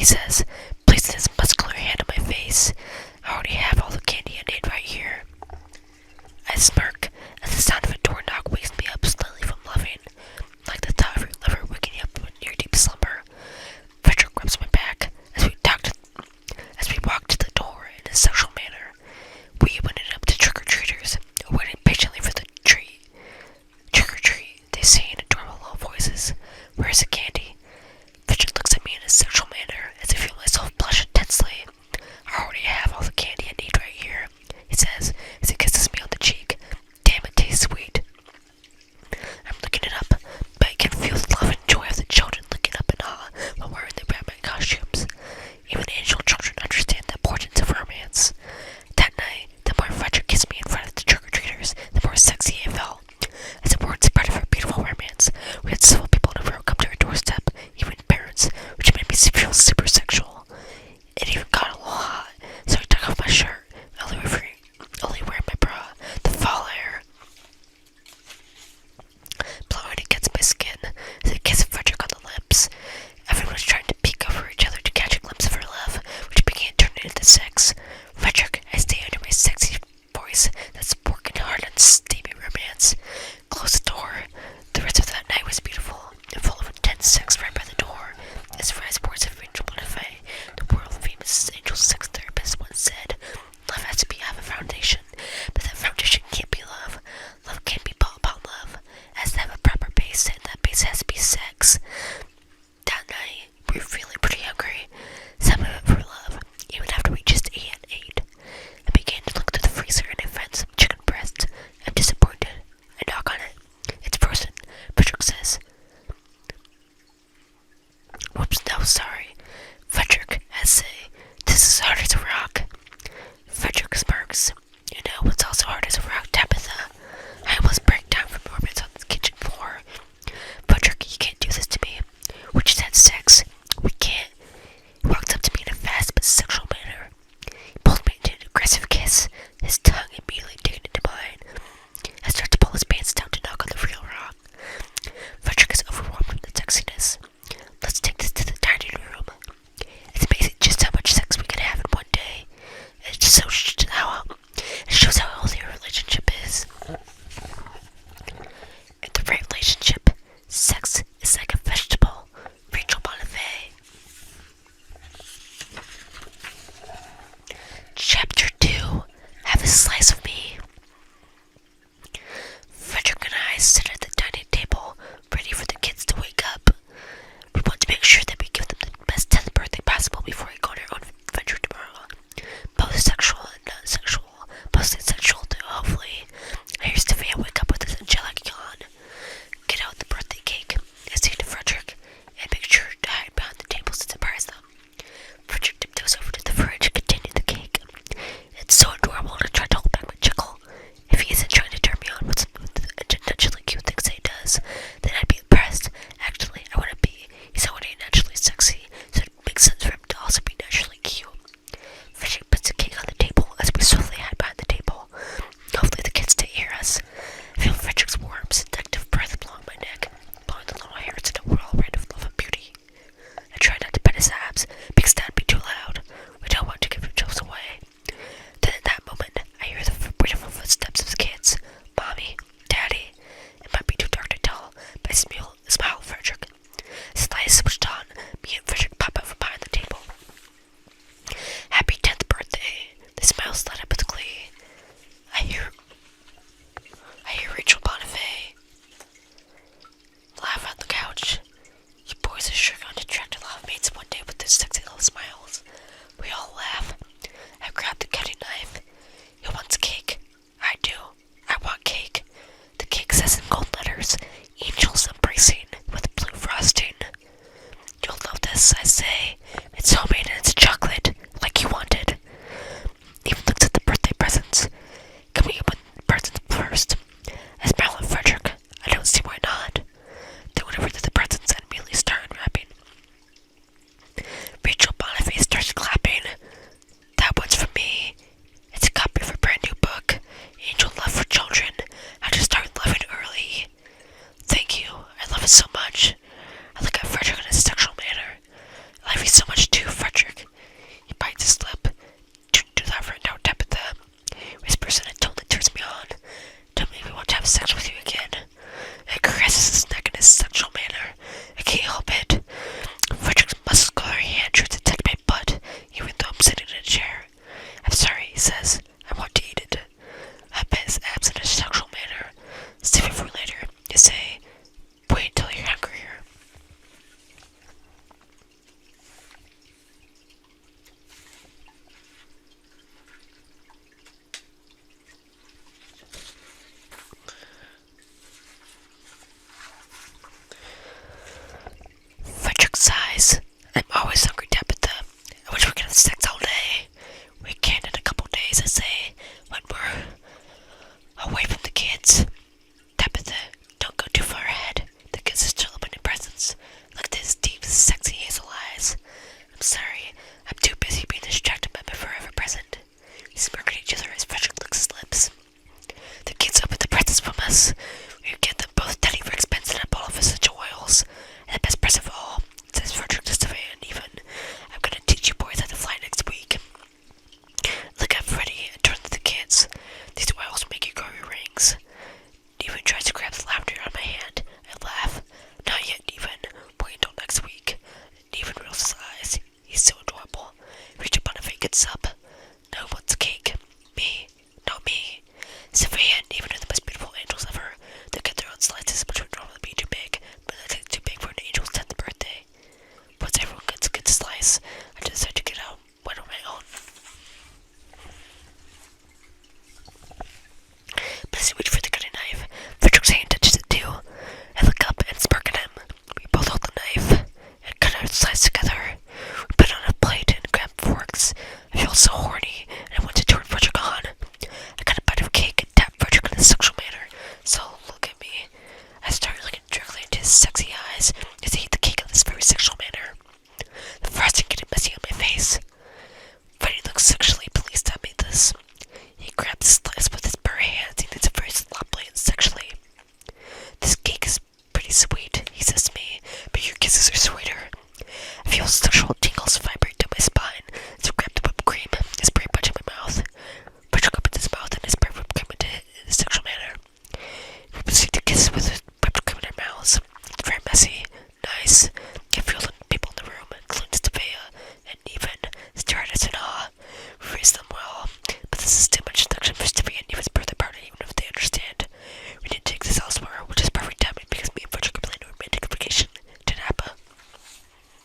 says, placing his muscular hand on my face. I already have all the candy I need right here. I smirk as the sound of a door knock wakes me up slightly from loving, like the thought of your lover waking you up from a near deep slumber. Frederick grabs my back as we walk to the door in a sexual manner. We open it up to trick-or-treaters, waiting patiently for the treat. Trick-or-treat, they say in adorable low voices. Where's the candy? Frederick looks at me in a sexual manner as I feel myself blush intensely. I already have all the candy I need right here, he says as he kisses me on the cheek. Damn, it tastes sweet. I'm looking it up, but I can feel the love and joy of the children looking up in awe while wearing their Batman costumes. Even angel children understand the importance of romance. That night, the more Frederick kissed me in front of the trick-or-treaters, the more sexy I felt. As the word spread of our beautiful romance, we had several people in a row come to our doorstep, even parents, which made me feel super sexual. It even got a little hot, so I took off my shirt, only wearing my bra. The fall air blowing against my skin as I kissed Frederick on the lips. Everyone was trying to peek over each other to catch a glimpse of her love, which began turning into sex. Frederick, I stay under my sexy voice that's working hard on steamy romance. Close the door. The rest of that night was beautiful and full of intense sex right by the door. As Fred's words of Angel Bonifay, the world-famous angel sex therapist, once said, love has to have a foundation, but that foundation can't be love. Love can't be built upon love. It has to have a proper base, and that base has to be sex. That night, we were feeling pretty hungry. Some of it for love, even after we just ate and ate. I began to look through the freezer and I found some chicken breast. I'm disappointed. I knock on it. It's frozen, Frederick says. Whoops, no, sorry. Frederick, I say, this is hard as a rock. Frederick smirks. You know what's also hard as a rock, Tabitha? I almost break down from orbits on the kitchen floor. Frederick, you can't do this to me. We just had sex. We can't. He walks up to me in a fast but sexual manner. He pulls me into an aggressive kiss, his tongue immediately digging into mine. I start to pull his pants down to knock on the real rock. Frederick is overwhelmed with the sexiness. Let's take this to the dining room. It's amazing just how much sex we can have Freddy gets up. No one wants a cake. Me. Not me. Sylvia and even the most beautiful angels ever. They get their own slices, which would normally be too big, but I think it's too big for an angel's 10th birthday. Once everyone gets a good slice, I decide to get out one on my own. But as I reach for the cutting knife, Frederick's hand touches it too. I look up and smirk at him. We both hold the knife and cut our slice together. We put it on a plate and grab forks. I feel so horny, and I want to turn Frederick on. I cut a bite of cake and tap Frederick in a sexual manner. So look at me. I start looking directly into his sexy eyes as I eat the cake in this very sexual manner. The frosting getting messy on my face. Freddy looks sexually pleased I made this. He grabs the slice with his bare hands and eats it very sloppily and sexually. This cake is pretty sweet, he says to me, but your kisses are sweeter. I feel sexual tingles vibrate down my spine as I grab the whipped cream and spray much in my mouth. Frederick opens his mouth and I spray whipped cream into his sexual manner. We proceed to kiss with